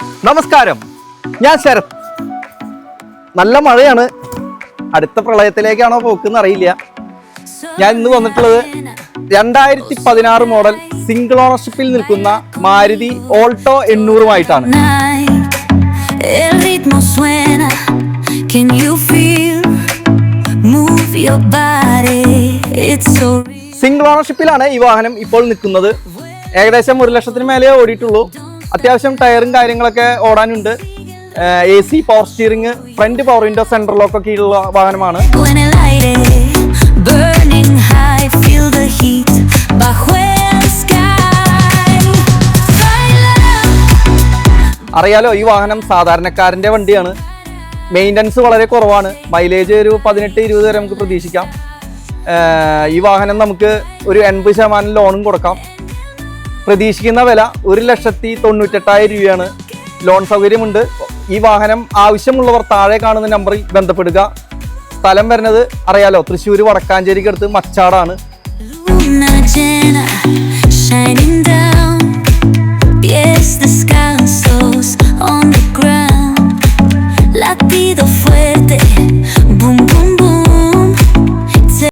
നമസ്കാരം, ഞാൻ ശരത്. നല്ല മഴയാണ്. അടുത്ത പ്രളയത്തിലേക്കാണോ പോക്കെന്ന് അറിയില്ല. ഞാൻ ഇന്ന് വന്നിട്ടുള്ളത് 2016 മോഡൽ സിംഗിൾ ഓണർഷിപ്പിൽ നിൽക്കുന്ന മാരുതി ഓൾട്ടോ 800-മായിട്ടാണ്. സിംഗിൾ ഓണർഷിപ്പിലാണ് ഈ വാഹനം ഇപ്പോൾ നിൽക്കുന്നത്. ഏകദേശം 1 ലക്ഷത്തിന് മേലെ ഓടിയിട്ടുള്ളൂ. അത്യാവശ്യം ടയറും കാര്യങ്ങളൊക്കെ ഓടാനുണ്ട്. AC, power steering, front power window, central lock ഒക്കെ ഉള്ള വാഹനമാണ്. അറിയാലോ, ഈ വാഹനം സാധാരണക്കാരൻ്റെ വണ്ടിയാണ്. മെയിൻ്റനൻസ് വളരെ കുറവാണ്. മൈലേജ് ഒരു 18-20 വരെ നമുക്ക് പ്രതീക്ഷിക്കാം. ഈ വാഹനം നമുക്ക് ഒരു 80% ലോണും കൊടുക്കാം. പ്രതീക്ഷിക്കുന്ന വില 1,98,000 രൂപയാണ്. ലോൺ സൗകര്യമുണ്ട്. ഈ വാഹനം ആവശ്യമുള്ളവർ താഴെ കാണുന്ന നമ്പറിൽ ബന്ധപ്പെടുക. സ്ഥലം വരുന്നത് അറിയാലോ, തൃശ്ശൂർ വടക്കാഞ്ചേരിക്ക് അടുത്ത് മച്ചാടാണ്. Latido